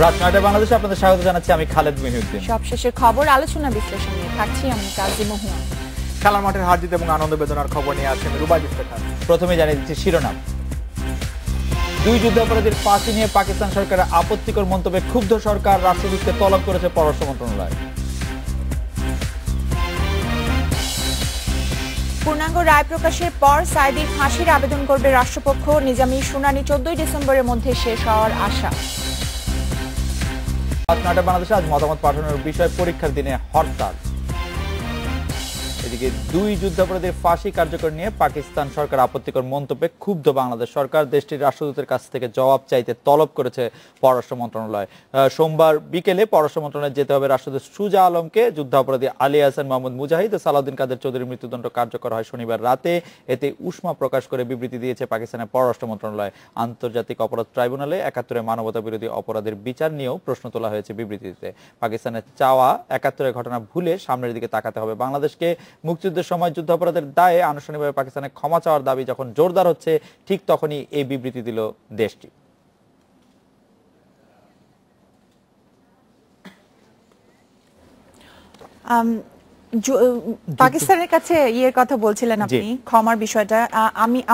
রাত ৯টায় বাংলাদেশে আপনাদের স্বাগত জানাচ্ছি আমি খালেদ মহিউদ্দিন। সবশেষের খবর আলোচনা বিশ্লেষণ নিয়ে থাকছি আমি কাজী মহুয়া। খেলার মাঠের হার জিত এবং আনন্দ বেদনার খবর নিয়ে আছেন রুবাই ইফতেখার। প্রথমে জানিয়ে দিচ্ছি শিরোনাম। দুই যুদ্ধাপরাধীর ফাঁসি নিয়ে পাকিস্তান সরকারের আপত্তিকর মন্তব্যে ক্ষুব্ধ সরকার, রাষ্ট্রদূতকে তলব করেছে পররাষ্ট্র মন্ত্রণালয়। পূর্ণাঙ্গ রায় প্রকাশের পর সাঈদীর ফাঁসির আবেদন করবে রাষ্ট্রপক্ষ। নিজামী শুনানি 14 ডিসেম্বরের মধ্যে শেষ হওয়ার আশা। রাত ৯টায় বাংলাদেশে আজ মতামত পাঠানোর বিষয়ে পরীক্ষার দিনে হরতাল। এদিকে দুই যুদ্ধাপরাধীর ফাঁসি কার্যকর নিয়ে পাকিস্তান সরকার আপত্তিকর মন্তব্যে ক্ষুব্ধ বাংলাদেশ সরকার, দেশটির রাষ্ট্রদূতের কাছ থেকে জবাব চাইতে তলব করেছে পররাষ্ট্র মন্ত্রণালয়। সোমবার বিকেলে পররাষ্ট্র মন্ত্রণালয়ে যেতে হবে রাষ্ট্রদূত সুজা আলমকে। যুদ্ধাপরাধী আলী হাসান মোহাম্মদ মুজাহিদ ও সালাউদ্দিন কাদের চৌধুরীর মৃত্যুদণ্ড কার্যকর হয় শনিবার রাতে। এতে উষ্মা প্রকাশ করে বিবৃতি দিয়েছে পাকিস্তানের পররাষ্ট্র মন্ত্রণালয়। আন্তর্জাতিক অপরাধ ট্রাইব্যুনালে ৭১-এ মানবতা বিরোধী অপরাধের বিচার নিয়েও প্রশ্ন তোলা হয়েছে বিবৃতিতে। পাকিস্তানের চাওয়া ৭১-এর ঘটনা ভুলে সামনের দিকে তাকাতে হবে বাংলাদেশকে। মুক্তিযুদ্ধের সময় যুদ্ধাপরাধের দায়ে আনুষ্ঠানিকভাবে পাকিস্তানের ক্ষমা চাওয়ার দাবি যখন জোরদার হচ্ছে, ঠিক তখনই এই বিবৃতি দিল দেশটি। পাকিস্তানের কাছে ইয়ের কথা বলছিলেন আপনি, ক্ষমার বিষয়টা।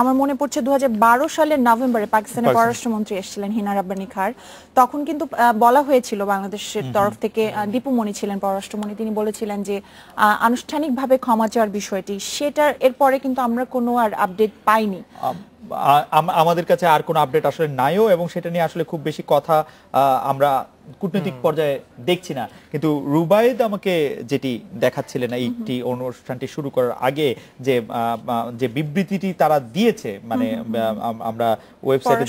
আমার মনে পড়ছে 2012 সালের নভেম্বরে পাকিস্তানের পররাষ্ট্রমন্ত্রী এসেছিলেন হিনা রাব্বানি খার। তখন কিন্তু বলা হয়েছিল বাংলাদেশের তরফ থেকে, দীপু মনি ছিলেন পররাষ্ট্রমন্ত্রী, তিনি বলেছিলেন যে আনুষ্ঠানিকভাবে ক্ষমা চাওয়ার বিষয়টি, সেটার এরপরে কিন্তু আমরা কোনো আর আপডেট পাইনি। আমাদের কাছে আর কোনো আপডেট আসলে নাইও, এবং সেটা নিয়ে আসলে খুব বেশি কথা আমরা কূটনৈতিক পর্যায়ে দেখছি না। কিন্তু রুবাইদ আমাকে যেটি দেখাচ্ছিলেন এইটি অনুষ্ঠানটি শুরু করার আগে, যে বিবৃতিটি তারা দিয়েছে, মানে আমরা ওয়েবসাইটে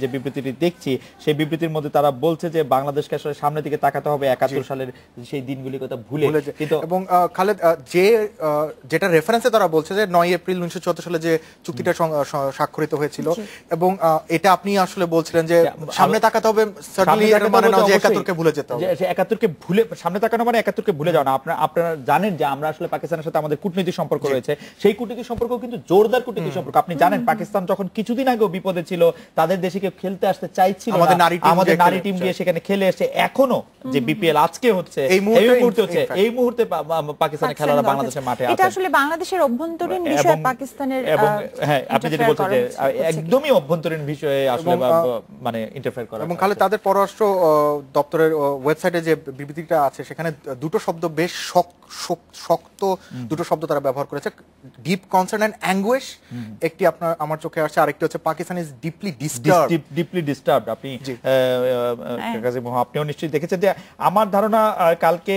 যে বিবৃতিটি দেখছি, সেই বিবৃতির মধ্যে তারা বলছে যে বাংলাদেশকে আসলে সামনের দিকে তাকাতে হবে ৭১ সালের সেই দিনগুলির কথা ভুলে। কিন্তু এবং খালেদ, যেটা রেফারেন্সে তারা বলছে যে ৯ এপ্রিল ১৯৭৪ সালে যে চুক্তিটা স্বাক্ষরিত হয়েছিল, এবং এটা আপনি আসলে বলছিলেন যে সামনে তাকাতে হবে, মানে না যে ৭১কে ভুলে যেতে হবে। ৭১কে ভুলে সামনে তাকানো মানে ৭১কে ভুলে যাওয়া না। আপনারা জানেন যে আমরা আসলে পাকিস্তানের সাথে আমাদের কূটনৈতিক সম্পর্ক রয়েছে, সেই কূটনৈতিক সম্পর্ক কিন্তু জোরদার কূটনৈতিক সম্পর্ক। আপনি জানেন পাকিস্তান যখন কিছুদিন আগেও বিপদে ছিল, তাদের দেশে কেউ খেলতে আসতে চাইছিল, আমাদের নারী টিম দিয়ে সেখানে খেলে এসে এখনো যে বিপিএল আজকে হচ্ছে, এই মুহূর্তে পাকিস্তানের খেলারা বাংলাদেশের মাঠে আছে। এটা আসলে বাংলাদেশের অভ্যন্তরীণ বিষয়, পাকিস্তানের, এবং হ্যাঁ আপনি যেটা বলছেন যে একদমই অভ্যন্তরীণ বিষয়ে আসলে মানে ইন্টারফেয়ার করা। এবং খালেদ, তাদের পররাষ্ট্র দপ্তরের ওয়েবসাইটে যে বিবৃতিটা আছে, সেখানে দুটো শব্দ বেশ শক্ত দুটো শব্দ তারা ব্যবহার করেছে, ডিপ কনসার্ন এন্ড অ্যাঙ্গুইশ। একটি আমার চোখে আসছে, আরেকটি হচ্ছে পাকিস্তান ইজ ডিপলি ডিস্টার্বড। আপনি কাজী মোহা আপনিও নিশ্চয়ই দেখেছেন যে আমার ধারণা কালকে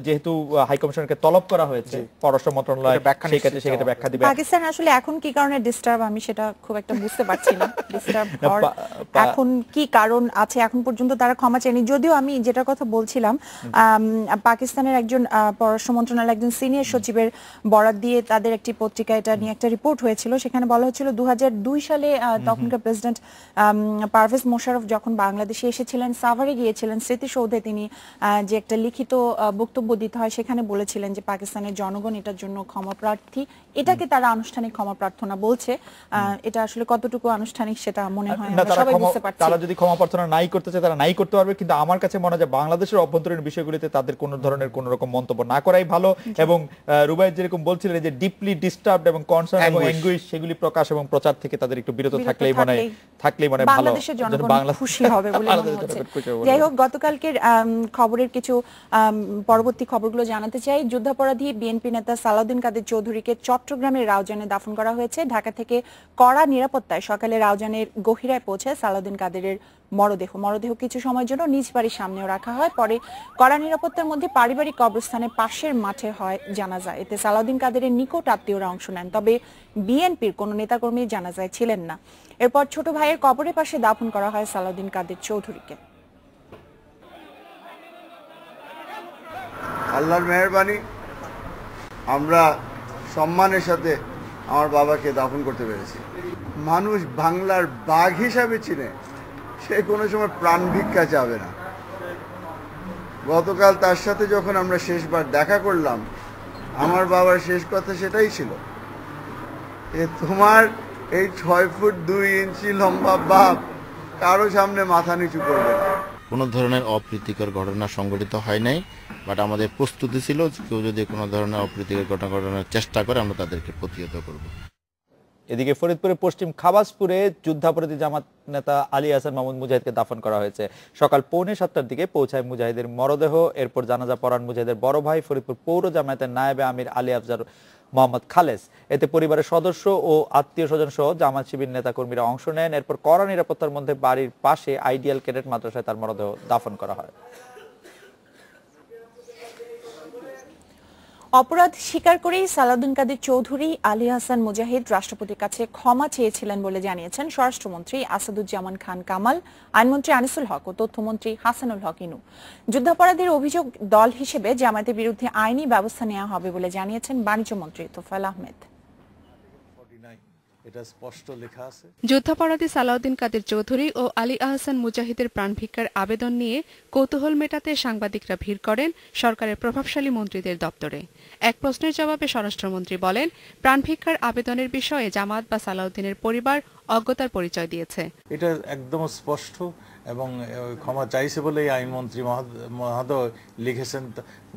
যেহেতু হাই কমিশনারকে তলব করা হয়েছে, পররাষ্ট্র মন্ত্রণালয় সেক্ষেত্রে ব্যাখ্যা দিবে। পাকিস্তান আসলে এখন কি কারণে ডিস্টার্ব, আমি সেটা খুব একটা বুঝতে পারছি না। ডিস্টার্ব এখন কি কারণ আছে, এখন পর্যন্ত তারা ক্ষমা চায়নি। যদিও আমি যেটা কথা বলছিলাম, পাকিস্তানের একজন পররাষ্ট্র মন্ত্রণালয়ের একজন সিনিয়র সচিবের বরাত দিয়ে তাদের একটি পত্রিকা এটা নিয়ে একটা রিপোর্ট হয়েছিল, সেখানে বলা হয়েছিল 2002 সালে তখনকার প্রেসিডেন্ট পারভেজ মোশাররফ যখন বাংলাদেশে এসেছিলেন, সাভারে গিয়েছিলেন, স্মৃতিসৌধে তিনি যে একটা লিখিত বক্তব্য দিতে হয়, সেখানে বলেছিলেন যে পাকিস্তানের জনগণ এটার জন্য ক্ষমা প্রার্থী। এটাকে তারা আনুষ্ঠানিক ক্ষমা প্রার্থনা বলছে। এটা আসলে কতটুকু আনুষ্ঠানিক সেটা মনে হয় না, সবাই বুঝতে পারছি। তারা যদি ক্ষমা প্রার্থনা নাই করতে চায়, তারা নাই করতে পারবে, কিন্তু আমার কাছে মনে হয় যে বাংলাদেশের অভ্যন্তরীণ বিষয়গুলিতে তাদের কোনো ধরনের কোনো রকম মন্তব্য না করাই ভালো। এবং রুবাইদ যেরকম বলছিলেন যে ডিপলি ডিস্টার্বড এবং কনসার্ন এবং অ্যাঙ্গুইশ, সেগুলি প্রকাশ এবং প্রচার থেকে তাদের একটু বিরত থাকলেই মনে ভালো, বাংলাদেশের জনগণ খুশি হবে বলে মনে হচ্ছে। যাই হোক, গতকালকের খবরের কিছু পরবর্তী খবরগুলো জানাতে চাই। যুদ্ধাপরাধী বিএনপি নেতা সালাউদ্দিন কাদের চৌধুরীকে চট্টগ্রামের রাউজানে দাফন করা হয়েছে। ঢাকা থেকে কড়া নিরাপত্তায় সকালে রাউজানের গহিরায় পৌঁছে সালাউদ্দিন কাদেরের মরদেহ কিছু সময়ের জন্য নিজ বাড়ির সামনেও রাখা হয়। পরে কড়া নিরাপত্তার মধ্যে পারিবারিক কবরস্থানে পাশের মাঠে হয় জানাজা। এতে সালাউদ্দিন কাদেরের নিকট আত্মীয়রা অংশ নেন, তবে বিএনপির কোনো নেতাকর্মী জানাজায় ছিলেন না। এরপর ছোট ভাইয়ের কবরের পাশে দাফন করা হয় সালাউদ্দিন কাদের চৌধুরীকে। আল্লাহর মেহেরবানি, আমরা সম্মানের সাথে আমার বাবাকে দাফন করতে পেরেছি। মানুষ বাংলার বাঘ হিসাবে চিনে, সে কোনো সময় প্রাণ ভিক্ষা চাবে না। গতকাল তার সাথে যখন আমরা শেষবার দেখা করলাম, আমার বাবার শেষ কথা সেটাই ছিল, তোমার এই 6 ফুট 2 ইঞ্চি লম্বা বাপ কারো সামনে মাথা নিচু করবে না। কোনো ধরনের অপ্রীতিকর ঘটনা সংঘটিত হয় নাই, বাট আমাদের প্রস্তুতি ছিল কেউ যদি কোনো ধরনের অপ্রীতিকর ঘটনা ঘটানোর চেষ্টা করে আমরা তাদেরকে প্রতিহত করব। এদিকে ফরিদপুরের পশ্চিম খাবাসপুরে যুদ্ধাপরাধী জামাত নেতা আলী আহসান মাহমুদ মুজাহিদকে দাফন করা হয়েছে। সকাল 6:45টার দিকে পৌঁছায় মুজাহিদের মরদেহ। এরপর জানাজা পড়ান মুজাহিদের বড় ভাই ফরিদপুর পৌর জামায়াতের নায়েবে আমির আলী আফজার মোহাম্মদ খালেস। এতে পরিবারের সদস্য ও আত্মীয় স্বজন সহ জামাত শিবির নেতা কর্মীরা অংশ নেন। এরপর কড়া নিরাপত্তার মধ্যে বাড়ির পাশে আইডিয়াল ক্যাডেট মাদ্রাসায় তার মরদেহ দাফন করা হয়। অপরাধ স্বীকার করেই সালাউদ্দিন কাদের চৌধুরী, আলী আহসান মুজাহিদ রাষ্ট্রপতির কাছে ক্ষমা চেয়েছিলেন বলে জানিয়েছেন স্বরাষ্ট্রমন্ত্রী আসাদুজ্জামান খান কামাল, আইনমন্ত্রী আনিসুল হক ও তথ্যমন্ত্রী হাসানুল হক ইনু। যুদ্ধাপরাধীর অভিযোগ দল হিসেবে জামায়াতের বিরুদ্ধে আইনি ব্যবস্থা নেওয়া হবে বলে জানিয়েছেন বাণিজ্য মন্ত্রী তোফায়েল আহমেদ। যুদ্ধাপরাধী সালাউদ্দিন কাদের চৌধুরী ও আলী আহসান মুজাহিদের প্রাণ ভিক্ষার আবেদন নিয়ে কৌতূহল মেটাতে সাংবাদিকরা ভিড় করেন সরকারের প্রভাবশালী মন্ত্রীদের দপ্তরে। এক প্রশ্নের জবাবে স্বরাষ্ট্রমন্ত্রী বলেন, প্রাণ ভিক্ষার আবেদনের বিষয়ে জামাত বা সালাউদ্দিনের পরিবার অজ্ঞতার পরিচয় দিয়েছে। এটা একদম স্পষ্ট এবং ক্ষমা চাইছে বলে আইনমন্ত্রী মহোদয় লিখেছেন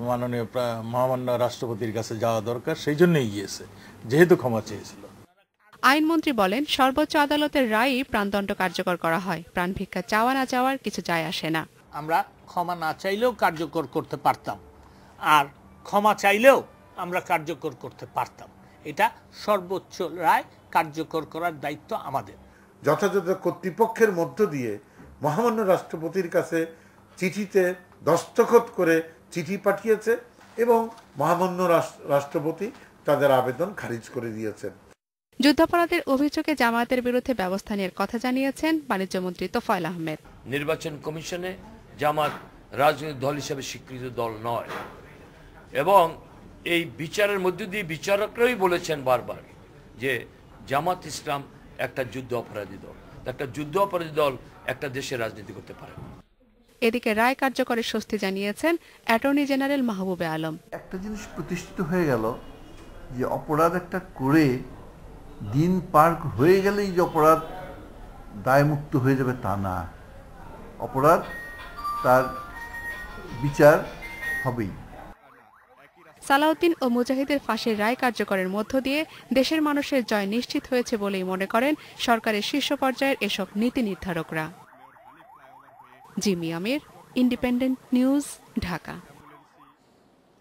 মাননীয় মহামান্য রাষ্ট্রপতির কাছে যাওয়া দরকার, সেই জন্যই গিয়েছে যেহেতু ক্ষমা চেয়েছিল। আইনমন্ত্রী বলেন, সর্বোচ্চ আদালতের রায়ই প্রাণদণ্ড কার্যকর করা হয়। প্রাণ ভিক্ষা চাওয়া না চাওয়ার কিছু যায় আসে না। আমরা ক্ষমা না চাইলেও কার্যকর করতে পারতাম, আর ক্ষমা চাইলেও আমরা কার্যকর করতে পারতাম। এটা সর্বোচ্চ রায় কার্যকর করার দায়িত্ব আমাদের। যথাযথ কর্তৃপক্ষের মধ্য দিয়ে মহামান্য রাষ্ট্রপতির কাছে চিঠিতে দস্তখত করে চিঠি পাঠিয়েছে এবং মহামান্য রাষ্ট্রপতি তাদের আবেদন খারিজ করে দিয়েছেন। যুদ্ধাপরাধের অভিযোগে জামায়াতের বিরুদ্ধে ব্যবস্থা নেওয়ার কথা জানিয়েছেন বাণিজ্য মন্ত্রী তোফায়েল আহমেদ। নির্বাচন কমিশনে জামাত রাজনৈতিক দল হিসেবে স্বীকৃত দল নয় এবং এই বিচারের মধ্যে দিয়ে বিচারকরাই বলেছেন বারবার যে জামাত ইসলাম একটা যুদ্ধ অপরাধী দল। একটা যুদ্ধ অপরাধী দল একটা দেশে রাজনীতি করতে পারে না। এদিকে রায় কার্যকরের স্বস্তি জানিয়েছেন অ্যাটর্নি জেনারেল মাহবুবে আলম। একটা জিনিস প্রতিষ্ঠিত হয়ে গেল যে অপরাধ একটা করে দিন পার হয়ে গেলেই যে অপরাধ দায়মুক্ত হয়ে যাবে তা না, অপরাধ তার বিচার হবেই। সালাউদ্দিন ও মুজাহিদের ফাঁসির রায় কার্যকরের মধ্য দিয়ে দেশের মানুষের জয় নিশ্চিত হয়েছে বলেই মনে করেন সরকারের শীর্ষ পর্যায়ের এসব নীতি নির্ধারকরা। জিমি আমির, ইন্ডিপেন্ডেন্ট নিউজ, ঢাকা।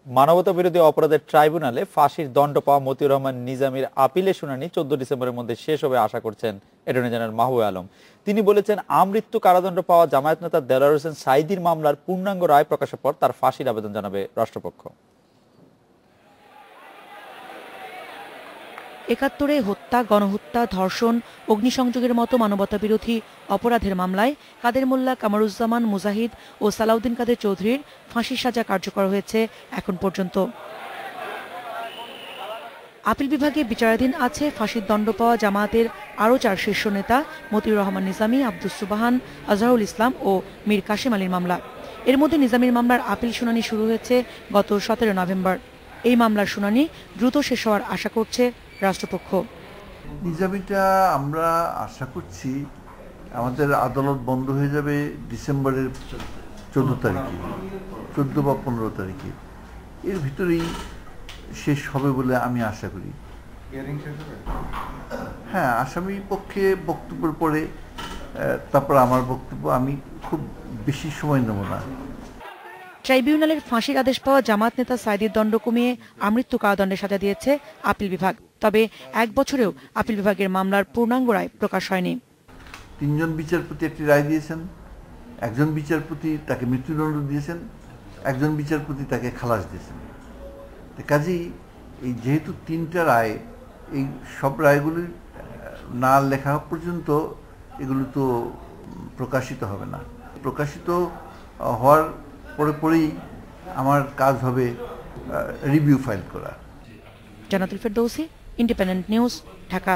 মানবতা বিরোধী অপরাধের ট্রাইব্যুনালে ফাঁসির দণ্ড পাওয়া মতিউর রহমান নিজামীর আপিলের শুনানি 14 ডিসেম্বরের মধ্যে শেষ হবে আশা করছেন অ্যাটর্নি জেনারেল মাহবুবে আলম। তিনি বলেছেন, আমৃত্যু কারাদণ্ড পাওয়া জামায়াত নেতা দেলোয়ার হোসেন সাঈদীর মামলার পূর্ণাঙ্গ রায় প্রকাশের পর তার ফাঁসির আবেদন জানাবে রাষ্ট্রপক্ষ। ৭১ হত্যা, গণহত্যা, ধর্ষণ, অগ্নিসংযোগের মতো মানবতা বিরোধী অপরাধের মামলায় কাদের মোল্লা, কামরুজ্জামান মুজাহিদ ও সালাউদ্দিন কাদের চৌধুরীর ফাঁসির সাজা কার্যকর হয়েছে এখন পর্যন্ত। আপিল বিভাগে বিচারাধীন আছে ফাঁসির দণ্ড পাওয়া জামায়াতের আরও 4 শীর্ষ নেতা মতিউর রহমান নিজামী, আব্দুস সুবহান, আজহারুল ইসলাম ও মীর কাশেম আলীর মামলা। এর মধ্যে নিজামীর মামলার আপিল শুনানি শুরু হয়েছে গত 17 নভেম্বর। এই মামলার শুনানি দ্রুত শেষ হওয়ার আশা করছে রাষ্ট্রপক্ষ। নিজামীটা আমরা আশা করছি আমাদের আদালত বন্ধ হয়ে যাবে ডিসেম্বরের 14 তারিখে, 14 বা 15 তারিখে, এর ভিতরেই শেষ হবে বলে আমি আশা করি। হ্যাঁ, আসামি পক্ষে বক্তব্যের পরে তারপর আমার বক্তব্য, আমি খুব বেশি সময় নেব না। ট্রাইব্যুনালের ফাঁসির আদেশ পাওয়া জামাত নেতা সাঈদীর দণ্ড কমিয়ে আমৃত্যু কারাদণ্ডের সাজা দিয়েছে আপিল বিভাগ। তবে 1 বছরেও আপিল বিভাগের মামলার পূর্ণাঙ্গ রায় প্রকাশ হয়নি। 3 জন বিচারপতি একটি রায় দিয়েছেন, একজন বিচারপতি তাকে মৃত্যুদণ্ড দিয়েছেন, একজন বিচারপতি তাকে খালাস দিয়েছেন। কাজেই এই যেহেতু 3টা রায়, এই সব রায়গুলি না লেখা পর্যন্ত এগুলো তো প্রকাশিত হবে না। প্রকাশিত হওয়ার পরেই আমার কাজ হবে রিভিউ ফাইল করা। জান্নাতুল ফেরদৌসী, ইন্ডিপেন্ডেন্ট নিউজ, ঢাকা।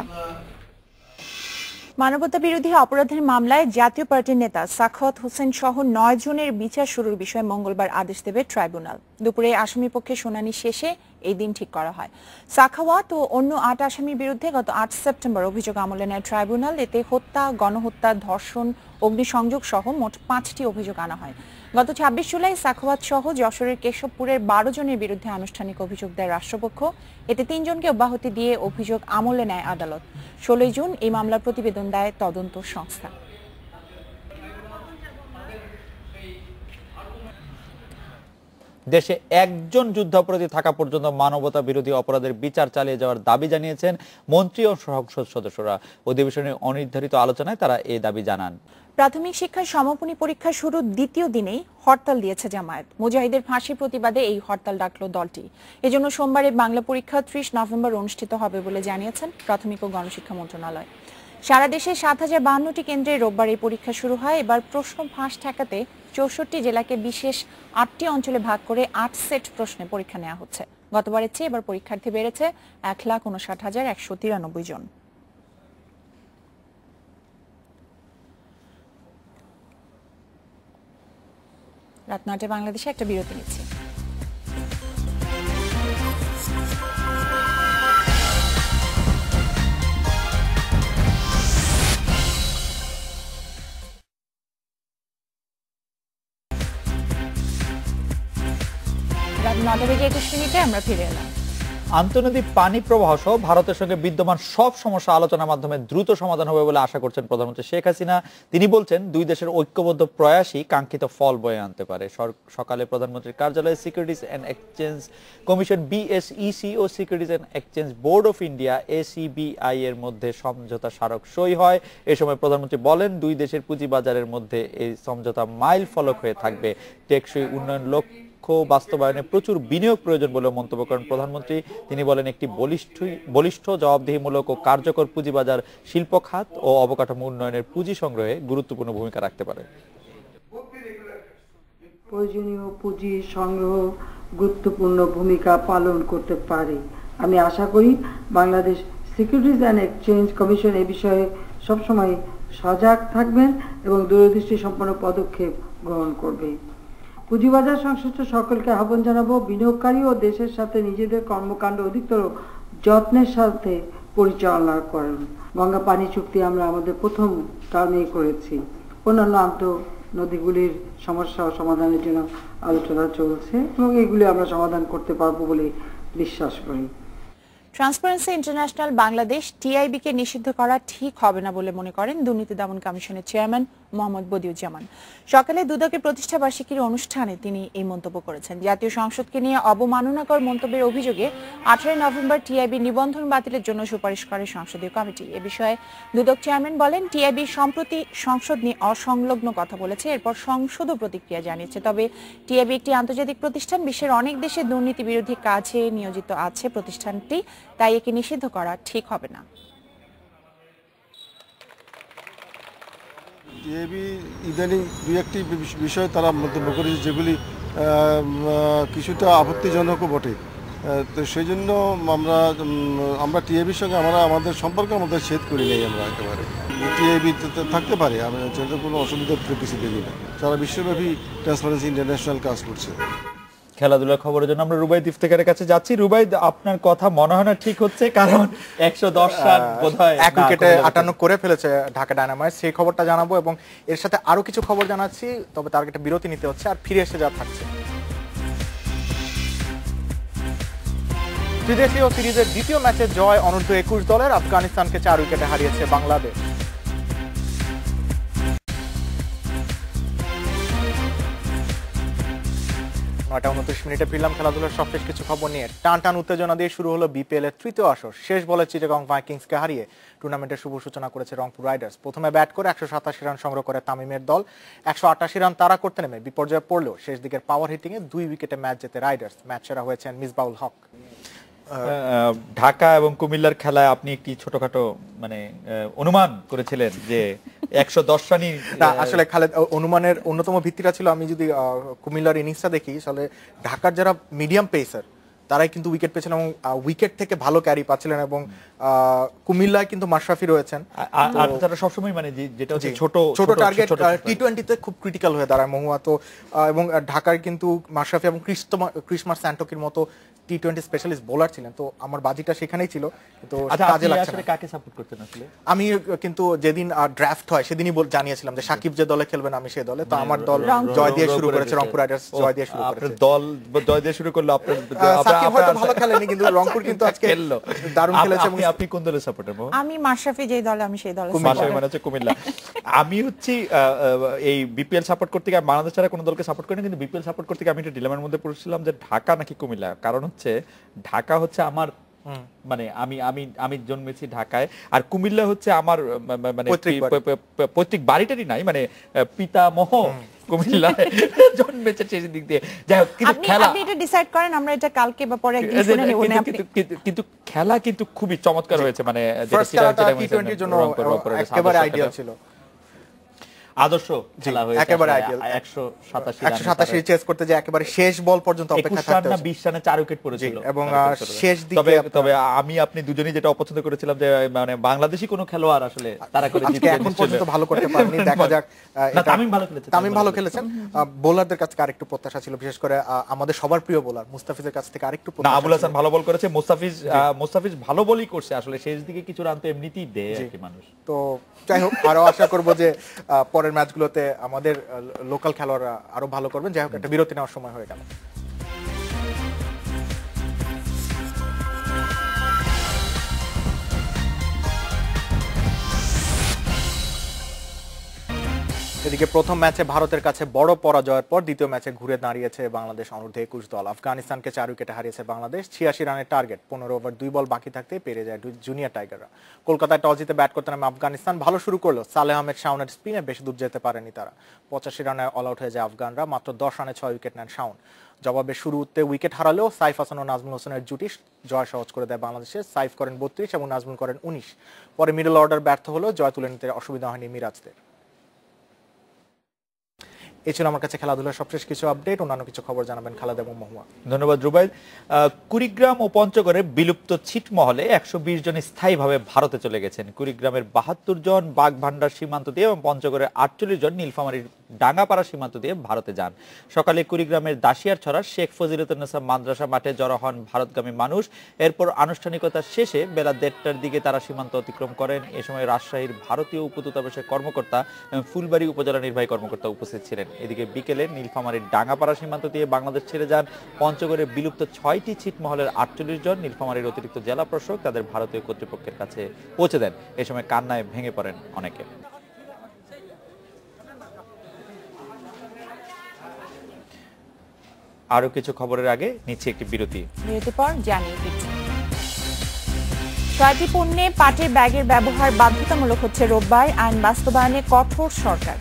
মানবতা বিরোধী অপরাধের মামলায় জাতীয় পার্টির নেতা সাখাওয়াত হোসেন সহ 9 জনের বিচার শুরুর বিষয়ে মঙ্গলবার আদেশ দেবে ট্রাইব্যুনাল। দুপুরে আসামি পক্ষে শুনানি শেষে এই দিন ঠিক করা হয়। সাখাওয়াত ও অন্য 8 আসামির বিরুদ্ধে গত 8 সেপ্টেম্বর অভিযোগ আমলে নেয় ট্রাইব্যুনাল। এতে হত্যা, গণহত্যা, ধর্ষণ, অগ্নিসংযোগ সহ মোট 5টি অভিযোগ আনা হয়। গত 26 জুলাই সাখাওয়াত সহ যশোরের কেশবপুরের 12 জনের বিরুদ্ধে আনুষ্ঠানিক অভিযোগ দেয় রাষ্ট্রপক্ষ। এতে 3 জনকে অব্যাহতি দিয়ে অভিযোগ আমলে নেয় আদালত। 16 জুন এই মামলার প্রতিবেদন দেয় তদন্ত সংস্থা। দেশে একজন যুদ্ধাপরাধী থাকা পর্যন্ত মানবতা বিরোধী অপরাধের বিচার চালিয়ে যাওয়ার দাবি জানিয়েছেন মন্ত্রী ও সংসদ সদস্যরা। অধিবেশনের অনির্ধারিত আলোচনায় তারা এই দাবি জানান। প্রাথমিক শিক্ষার সমাপনী পরীক্ষা শুরুর দ্বিতীয় দিনেই হরতাল দিয়েছে জামায়াত। মুজাহিদের ফাঁসির প্রতিবাদে এই হরতাল ডাকলো দলটি। এজন্য সোমবারে বাংলা পরীক্ষা 30 নভেম্বর অনুষ্ঠিত হবে বলে জানিয়েছেন প্রাথমিক ও গণশিক্ষা মন্ত্রণালয়। সারা দেশে 7052টি কেন্দ্রে রোববার এই পরীক্ষা শুরু হয়। এবার প্রশ্ন ফাঁস ঠেকাতে 64 জেলাকে বিশেষ 8টি অঞ্চলে ভাগ করে 8 সেট প্রশ্নে পরীক্ষা নেওয়া হচ্ছে। গতবারের চেয়ে এবার পরীক্ষার্থী বেড়েছে 1,59,193 জন। রাত 9টায় বাংলাদেশে একটা বিরতি নিচ্ছি। রাত 9:21 আমরা ফিরে এলাম। আন্তঃনদী পানি প্রবাহ সহ ভারতের সঙ্গে বিদ্যমান সব সমস্যা আলোচনার মাধ্যমে দ্রুত সমাধান হবে বলে আশা করছেন প্রধানমন্ত্রী শেখ হাসিনা। তিনি বলছেন, দুই দেশের ঐক্যবদ্ধ প্রয়াসই কাঙ্ক্ষিত ফল বয়ে আনতে পারে। সকালে প্রধানমন্ত্রীর কার্যালয়ে Securities and Exchange Commission BSEC ও Securities and Exchange Board of India SEBI এর মধ্যে সমঝোতা স্মারক সই হয়। এ সময় প্রধানমন্ত্রী বলেন, দুই দেশের পুঁজিবাজারের মধ্যে এই সমঝোতা মাইল ফলক হয়ে থাকবে। টেকসই উন্নয়ন লক্ষ্য বাস্তবায়নে প্রচুর বিনিয়োগ প্রয়োজন বলে মন্তব্য করেন প্রধানমন্ত্রী। তিনি বলেন, একটি বলিষ্ঠ জবাবদিহিমূলক ও কার্যকর পুঁজিবাজার শিল্প খাত ও অবকাঠামো উন্নয়নের পুঁজি সংগ্রহে গুরুত্বপূর্ণ ভূমিকা রাখতে পারে। প্রয়োজনীয় পুঁজি সংগ্রহ গুরুত্বপূর্ণ ভূমিকা পালন করতে পারে। আমি আশা করি Bangladesh securities and Exchange commission এই বিষয়ে সবসময় সজাগ থাকবেন এবং দূরদৃষ্টি সম্পন্ন পদক্ষেপ গ্রহণ করবে। পুঁজিবাজার সংশ্লিষ্ট সকলকে আহ্বান জানাবো, বিনিয়োগকারী ও দেশের সাথে নিজেদের কর্মকাণ্ড অধিকতর যত্নের সাথে পরিচালনা করেন। গঙ্গা পানি চুক্তি আমরা আমাদের প্রথম টার্মে করেছি। অন্যান্য নদীগুলির সমস্যা ও সমাধানের জন্য আলোচনা চলছে এবং এগুলি আমরা সমাধান করতে পারবো বলে বিশ্বাস করি। ট্রান্সপারেন্সি ইন্টারন্যাশনাল বাংলাদেশ টিআইবি কে নিষিদ্ধ করা ঠিক হবে না বলে মনে করেন দুর্নীতি দমন কমিশনের চেয়ারম্যান মোহাম্মদ বদিউজ্জামান। সকালে দুদকের প্রতিষ্ঠা বার্ষিকীর অনুষ্ঠানে তিনি এই মন্তব্য করেছেন। জাতীয় সংসদকে নিয়ে অবমাননাকর মন্তব্যের অভিযোগে 18 নভেম্বর টিআইবি নিবন্ধন বাতিলের জন্য সুপারিশ করে সংসদীয় কমিটি। এ বিষয়ে দুদক চেয়ারম্যান বলেন, টিআইবি সম্প্রতি সংসদ নিয়ে অসংলগ্ন কথা বলেছে, এরপর সংসদও প্রতিক্রিয়া জানিয়েছে। তবে টিআইবি একটি আন্তর্জাতিক প্রতিষ্ঠান, বিশ্বের অনেক দেশে দুর্নীতি বিরোধী কাজে নিয়োজিত আছে প্রতিষ্ঠানটি, তাই একে নিষিদ্ধ করা ঠিক হবে না। টিআইবি ইদানিং দুই একটি বিষয় তারা মন্তব্য করেছে যেগুলি কিছুটা আপত্তিজনকও বটে। তো সেই জন্য আমরা টিআইবির সঙ্গে আমাদের সম্পর্ক আমাদের ছেদ করি নেই। আমরা একেবারে টিআইবি থাকতে পারে, আমি সেটা কোনো অসুবিধার কিছু দেখি না। সারা বিশ্বব্যাপী ট্রান্সপারেন্সি ইন্টারন্যাশনাল কাজ করছে। খেলাধুলার খবরের জন্য আমরা রুবাই ইফতেখারের কাছে যাচ্ছি। রুবাই, আপনার কথা মনে হয় না ঠিক হচ্ছে, কারণ 110 রান বোধহয় 1 উইকেটে 58 করে ফেলেছে ঢাকা ডায়নামাইটস। সেই খবরটা জানাবো এবং এর সাথে আরো কিছু খবর জানাচ্ছি, তবে তার একটা বিরতি নিতে হচ্ছে আর ফিরে এসে যা থাকছে। ত্রিদেশীয় সিরিজের দ্বিতীয় ম্যাচে জয় অনূর্ধ্ব 21 দলের। আফগানিস্তানকে 4 উইকেটে হারিয়েছে বাংলাদেশ। 9:29 ফিরলাম খেলাধুলার সবশেষ কিছু খবর নিয়ে। টান উত্তেজনা দিয়ে শুরু হলো বিপিএল এর তৃতীয় আসর। শেষ বলে চিটাগং ভাইকিংসকে হারিয়ে টুর্নামেন্টের শুভ সূচনা করেছে রংপুর রাইডার্স। প্রথমে ব্যাট করে 187 রান সংগ্রহ করে তামিমের দল। 188 রান তাড়া করতে নেমে বিপর্যয়ে পড়লেও শেষ দিকের পাওয়ার হিটিংয়ে 2 উইকেটে ম্যাচ জেতে রাইডার্স। ম্যাচ সেরা হয়েছেন মিসবাউল হক। ঢাকা এবং কুমিল্লার খেলায় আপনি একটি ছোটখাটো অনুমান করেছিলেন যে 110 রানই। আসলে খালেদ, অনুমানের অন্যতম ভিত্তিটা ছিল, আমি যদি কুমিল্লার ইনিংসটা দেখি, আসলে ঢাকার যারা মিডিয়াম পেসার তারাই কিন্তু উইকেট পেয়েছেন এবং উইকেট থেকে ভালো ক্যারি পাচ্ছিলেন এবং কুমিল্লায় কিন্তু মাশরাফি রয়েছেন। আর তারা সবসময় যেটা হচ্ছে ছোট টার্গেট টি20তে খুব ক্রিটিক্যাল হয়ে দাঁড়ায় মহুয়া। তো এবং ঢাকার কিন্তু মাশরাফি এবং ক্রিসমাস স্যান্টোকির মতো টি-20 স্পেশালিস্ট বোলার ছিলেন, তো আমার বাজিটা সেখানেই ছিল, কিন্তু আচ্ছা, কাজে আপনি লাগছে আসলে না। কাকে সাপোর্ট করতেন আসলে? আমি কিন্তু যেদিন ড্রাফট হয় সেদিনই জানিয়েছিলাম যে সাকিব যে দলে খেলবেন আমি সেই দলে, তো আমার দল জয় দিয়ে শুরু করেছে, রংপুর রাইডার্স জয় দিয়ে শুরু করেছে। আপনার দল জয় দিয়ে শুরু করলো, আপনার সাকিব হয়তো ভালো খেলেনি, কিন্তু রংপুর কিন্তু আজকে খেললো, দারুণ খেলেছে। আপনি কোন দলের সাপোর্টার? আমি মাশরাফি যেই দলে, আমি সেই দলে মাশরাফি মানে হচ্ছে কুমিল্লা। আমি হচ্ছে এই বিপিএল সাপোর্ট করতে গিয়ে বাংলাদেশ ছাড়া কোনো দলকে সাপোর্ট করিনি, কিন্তু বিপিএল সাপোর্ট করতে গিয়ে আমি একটা ডিলেমার মধ্যে পড়েছিলাম যে ঢাকা নাকি কুমিল্লা। কারণ হচ্ছে ঢাকা হচ্ছে আমার মানে আমি জন্মেছি ঢাকায়, আর কুমিল্লা হচ্ছে আমার মানে পৈতৃক বাড়িটারই নাই, মানে পিতামহ কুমিল্লায় জন্মেছে সেই দিক দিয়ে। যাই হোক, কিন্তু খেলা আপনি এটা ডিসাইড করেন, আমরা এটা কালকে বা পরে একদিন শুনে নেব না। কিন্তু খেলা কিন্তু খুবই চমৎকার হয়েছে, মানে টি-20 জন্য একেবারে আইডিয়াল ছিল, আদর্শ খেলা হয়েছে, একেবারে আইডিয়াল। 187 চেস করতে যে একেবারে শেষ বল পর্যন্ত অপেক্ষা থাকতে হয়েছে। 20 রানে 4 উইকেট পড়েছিল, এবং শেষ দিকে তবে আমি আপনি দুজনেই যেটা অপছন্দ করেছিলাম যে মানে বাংলাদেশি কোনো খেলোয়াড় আসলে তারা করে জিতে এখন পর্যন্ত ভালো করতে পারেনি। দেখা যাক। তামিম ভালো খেলেছেন, বোলারদের কাছে আরেকটু প্রত্যাশা ছিল, বিশেষ করে আমাদের সবার প্রিয় বোলার মুস্তাফিজের কাছ থেকে আরেকটু প্রত্যাশা। আবুল হাসান ভালো বল করেছে, মুস্তাফিজ ভালো বলই করছে, আসলে শেষ দিকে কিছু রান তো এমনিতেই দেয় আর কি মানুষ। তো যাই হোক, আরো আশা করব যে পরের ম্যাচগুলোতে আমাদের লোকাল খেলোয়াড়রা আরো ভালো করবেন। যাই হোক, একটা বিরতি নেওয়ার সময় হয়ে গেল। এদিকে প্রথম ম্যাচে ভারতের কাছে বড় পরাজয়ের পর দ্বিতীয় ম্যাচে ঘুরে দাঁড়িয়েছে বাংলাদেশ অনূর্ধ্ব-21 দল। আফগানিস্তানকে 4 উইকেটে হারিয়েছে বাংলাদেশ। 86 রানের টার্গেট, 15 ওভার 2 বল বাকি থাকতে পেরে যায় জুনিয়র টাইগাররা। কলকাতায় টস জিতে ব্যাট করতে নামে আফগানিস্তান। ভালো শুরু করলো, সালেহ আহমেদ শাওনের স্পিনে বেশি দূর যেতে পারেনি তারা। 85 রানে অল আউট হয়ে যায় আফগানরা। মাত্র 10 রানে 6 উইকেট নেন শাওন। জবাবে শুরুতে উইকেট হারালেও সাইফ হাসান ও নাজমুল হোসেনের জুটি জয় সহজ করে দেয় বাংলাদেশে। সাইফ করেন 32 এবং নাজমুল করেন 19। পরে মিডল অর্ডার ব্যর্থ হলেও জয় তুলে নিতে অসুবিধা হয়নি মিরাজদের। এই ছিল আমার কাছে খেলাধুলার সবশেষ কিছু আপডেট। অন্যান্য কিছু খবর জানাবেন খালেদ এবং মহুয়া। ধন্যবাদ রুবাইল। কুড়িগ্রাম ও পঞ্চগড়ে বিলুপ্ত ছিটমহলে 120 জন স্থায়ীভাবে ভারতে চলে গেছেন। কুড়িগ্রামের 72 জন বাগভান্ডার সীমান্ত দিয়ে এবং পঞ্চগড়ের 48 জন নীলফামারীর ডাঙ্গাপাড়া সীমান্ত দিয়ে ভারতে যান। সকালে কুড়িগ্রামের দাসিয়ারছড়া শেখ ফজিলতুন্নেসা মাদ্রাসা মাঠে জড়ো হন ভারতগামী মানুষ। এরপর আনুষ্ঠানিকতা শেষে বেলা 1:30টার দিকে তারা সীমান্ত অতিক্রম করেন। এ সময় রাজশাহীর ভারতীয় উপদূতাবাসের কর্মকর্তা এবং ফুলবাড়ী উপজেলা নির্বাহী কর্মকর্তা উপস্থিত ছিলেন। এদিকে বিকেলে নীলফামারীর ডাঙ্গাপাড়া সীমান্ত দিয়ে বাংলাদেশ ছেড়ে যান পঞ্চগড়ের বিলুপ্ত 6টি ছিটমহলের 48 জন। নীলফামারীর অতিরিক্ত জেলা প্রশাসক তাদের ভারতীয় কর্তৃপক্ষের কাছে পৌঁছে দেন। এ সময় কান্নায় ভেঙে পড়েন অনেকে। আরো কিছু খবরের আগে নিচ্ছে একটি বিরতি পর জানিয়ে দিচ্ছি। 6টি পণ্যে পাটের ব্যাগের ব্যবহার বাধ্যতামূলক হচ্ছে রোববার। আইন বাস্তবায়নে কঠোর সরকার।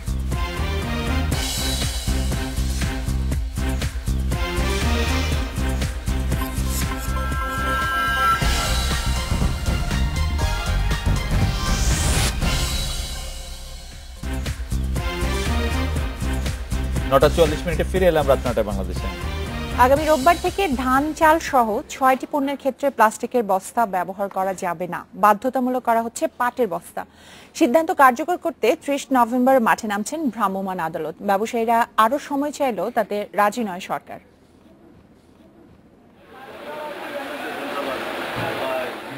নটা 44 মিনিটে ফিরে এলাম রাত 9টায় বাংলাদেশে। আগামী রোববার থেকে ধান চাল সহ 6টি পণ্যের ক্ষেত্রে প্লাস্টিকের বস্তা ব্যবহার করা যাবে না, বাধ্যতামূলক করা হচ্ছে পাটের বস্তা। সিদ্ধান্ত কার্যকর করতে 30 নভেম্বর মাঠে নামছেন ভ্রাম্যমাণ আদালত। ব্যবসায়ীরা আরো সময় চাইলেও তাতে রাজি নয় সরকার।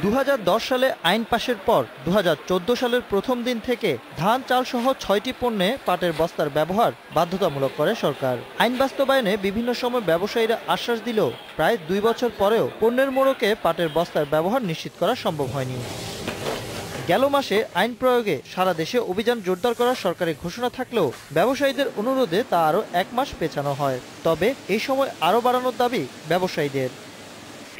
2010 সালে আইন পাশের পর 2014 সালের প্রথম দিন থেকে ধান চাল সহ 6টি পণ্যে পাটের বস্তার ব্যবহার বাধ্যতামূলক করে সরকার। আইন বাস্তবায়নে বিভিন্ন সময় ব্যবসায়ীরা আশ্বাস দিলেও প্রায় 2 বছর পরেও পণ্যের মোড়কে পাটের বস্তার ব্যবহার নিশ্চিত করা সম্ভব হয়নি। গেল মাসে আইন প্রয়োগে সারা দেশে অভিযান জোরদার করার সরকারি ঘোষণা থাকলেও ব্যবসায়ীদের অনুরোধে তা আরও 1 মাস পেছানো হয়। তবে এই সময় আরও বাড়ানোর দাবি ব্যবসায়ীদের।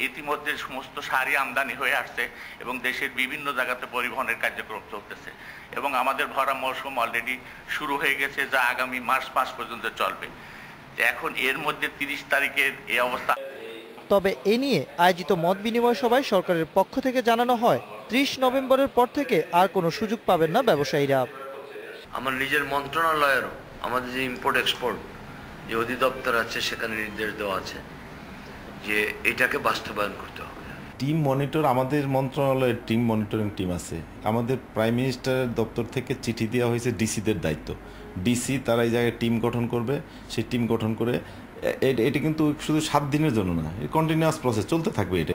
ইতিমধ্যে সমস্ত সারই আমদানি হয়ে আসছে এবং দেশের বিভিন্ন জায়গাতে পরিবহনের কার্যক্রম চলতেছে এবং আমাদের ভরা মৌসুম অলরেডি শুরু হয়ে গেছে, যা আগামী মাস পর্যন্ত চলবে। এখন এর মধ্যে 30 তারিখের এই অবস্থা। তবে এ নিয়ে আয়োজিত মত বিনিময় সভায় সরকারের পক্ষ থেকে জানানো হয় 30 নভেম্বরের পর থেকে আর কোনো সুযোগ পাবেন না ব্যবসায়ীরা। আমার নিজের মন্ত্রণালয়েরও আমাদের যে ইম্পোর্ট এক্সপোর্ট যে অধিদপ্তর আছে সেখানে নির্দেশ দেওয়া আছে যে এটাকে বাস্তবায়ন করতে হবে। টিম মনিটর, আমাদের মন্ত্রণালয়ের টিম মনিটরিং টিম আছে। আমাদের প্রাইম মিনিস্টারের দপ্তর থেকে চিঠি দেওয়া হয়েছে ডিসিদের দায়িত্ব। ডিসি তারা এই জায়গায় টিম গঠন করবে, সেই টিম গঠন করে এটা কিন্তু শুধু 7 দিনের জন্য না, এটা কন্টিনিউয়াস প্রসেস চলতে থাকবে। এটা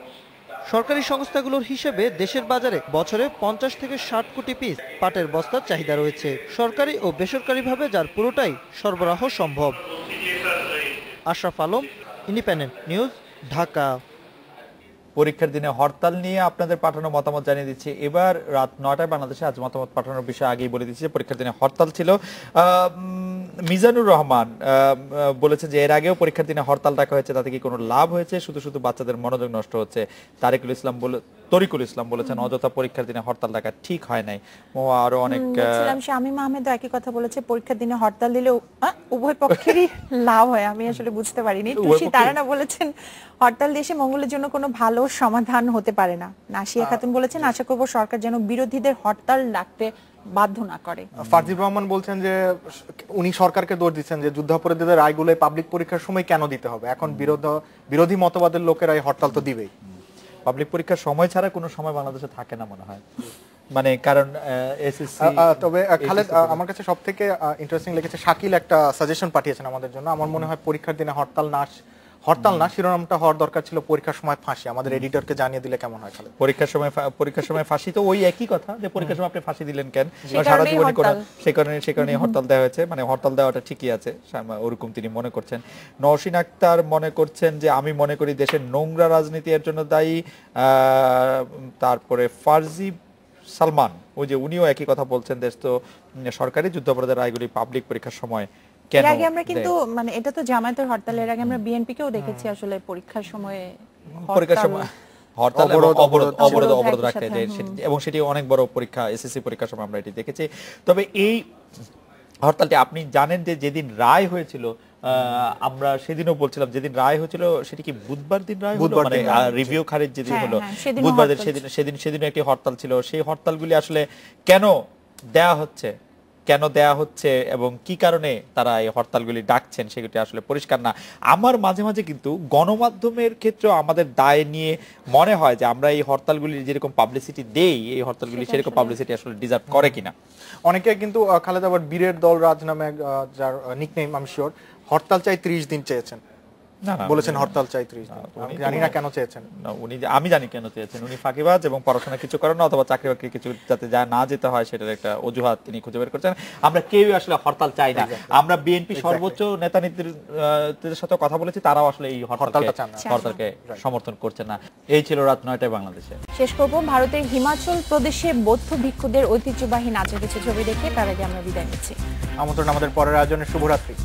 সরকারি সংস্থাগুলোর হিসেবে দেশের বাজারে বছরে 50 থেকে 60 কোটি পিস পাটের বস্তার চাহিদা রয়েছে, সরকারি ও বেসরকারিভাবে যার পুরোটাই সরবরাহ সম্ভব। Ashraf Alam, independent news, Dhaka. পরীক্ষার দিনে হরতাল নিয়ে আপনাদের পাঠানো মতামত জানিয়ে দিচ্ছি। এবার রাত 9টায় বাংলাদেশে আজ মতামত পাঠানোর বিষয়ে আগেই বলে দিচ্ছি যে পরীক্ষার দিনে হরতাল ছিল। মিজানুর রহমান বলেছেন যে এর আগেও পরীক্ষার দিনে হরতাল ডাকা হয়েছে, তাতে কি কোনো লাভ হয়েছে? শুধু শুধু বাচ্চাদের মনোযোগ নষ্ট হচ্ছে। তরিকুল ইসলাম বলেছেন অযথা পরীক্ষার দিনে হরতাল ডাকা ঠিক হয় নাই। আরো অনেক শামীম আহমেদ একই কথা বলেছে, পরীক্ষার দিনে হরতাল দিলে উভয় পক্ষেরই লাভ হয়। আমি আসলে বুঝতে পারিনি। তুষি তারানা বলেছেন হরতাল দেশে মঙ্গলের জন্য কোনো ভালো সমাধান হতে পারে না। নাসিয়া খাতুন বলেছেন আশা করব সরকার যেন বিরোধীদের হরতাল ডাকতে বাধ্য না করে। ফারজিব রহমান বলছেন যে উনি সরকারকে দোষ দিচ্ছেন যে যুদ্ধাপরাধীদের রায়গুলো পাবলিক পরীক্ষার সময় কেন দিতে হবে, এখন বিরোধী মতবাদের লোকেরা এই হরতাল তো দিবেই। পাবলিক পরীক্ষার সময় ছাড়া কোনো সময় বাংলাদেশে থাকে না মনে হয়, মানে কারণ এসএসসি। তবে খালেদ আমার কাছে সবথেকে ইন্টারেস্টিং লেগেছে শাকিল একটা সাজেশন পাঠিয়েছেন আমাদের জন্য। আমার মনে হয় পরীক্ষার দিনে হরতাল না শিরোনামটা হওয়ার দরকার ছিল পরীক্ষার সময় ফাঁসি। আমাদের এডিটরকে জানিয়ে দিলে কেমন হয় খালেদ? পরীক্ষার সময় ফাঁসি তো ওই একই কথা যে পরীক্ষার সময় আপনি ফাঁসি দিলেন কেন, সারা জীবনই করে সেই কারণে হরতাল দেওয়া হয়েছে। মানে হরতাল দেওয়াটা ঠিকই আছে ওরকম তিনি মনে করছেন। নওশিন আক্তার মনে করছেন যে আমি মনে করি দেশের নোংরা রাজনীতি এর জন্য দায়ী। তারপরে ফারজিব সালমান ওই যে উনিও একই কথা বলছেন, দেশ তো সরকারি যুদ্ধাপরাধের রায়গুলি পাবলিক পরীক্ষার সময়। এর আগে আমরা কিন্তু মানে এটা তো জামায়াতের হরতালের আগে আমরা বিএনপি কেও দেখেছি আসলে পরীক্ষার সময় হরতাল অবরোধ রাখতে, এবং সেটি অনেক বড় পরীক্ষা এসএসসি পরীক্ষার সময় আমরা এটি দেখেছি। তবে এই হরতালটি আপনি জানেন যে যেদিন রায় হয়েছিল, আমরা সেদিনও বলছিলাম যেদিন রায় হয়েছিল সেটি কি বুধবার দিন রায় হলো, মানে রিভিউ খারিজ যেদিন হলো বুধবার সেদিন একটি হরতাল ছিল। সেই হরতালগুলি আসলে কেন দেয়া হচ্ছে এবং কি কারণে তারা এই হরতালগুলি ডাকছেন সেগুলি আসলে পরিষ্কার না। আমার মাঝে মাঝে কিন্তু গণমাধ্যমের ক্ষেত্রে আমাদের দায় নিয়ে মনে হয় যে আমরা এই হরতালগুলির যেরকম পাবলিসিটি দেই, এই হরতালগুলি সেরকম পাবলিসিটি আসলে ডিজার্ভ করে কিনা। অনেকে কিন্তু খালেদ আবার বীরের দল রাজ নামে যার নিকনেম আমি শিওর, হরতাল চাই 30 দিন চেয়েছেন, বলেছেন হরতাল চাই 30 দিন। আমি জানি না কেন চেয়েছেন। আমি জানি কেন চেয়েছেন। উনি ফাঁকিবাজ এবং পড়াশোনা কিছু করেন না, অথবা চাকরি বাকরি কিছু যাতে না যেতে হয় সেটার একটা অজুহাত তিনি খুঁজে বের করছেন। আমরা কেউ আসলে হরতাল চাই না। আমরা বিএনপি সর্বোচ্চ নেতা নেত্রীদের সাথে কথা বলেছি, তারাও আসলে এই হরতালকে সমর্থন করছে না। এই ছিল রাত 9টায় বাংলাদেশে। শেষ করব ভারতের হিমাচল প্রদেশে বৌদ্ধ ভিক্ষুদের ঐতিহ্যবাহী নাচের কিছু ছবি দেখে। তার আগে আমরা বিদায় নিচ্ছি। আমন্ত্রণ আমাদের পরের আয়োজনে। শুভরাত্রি।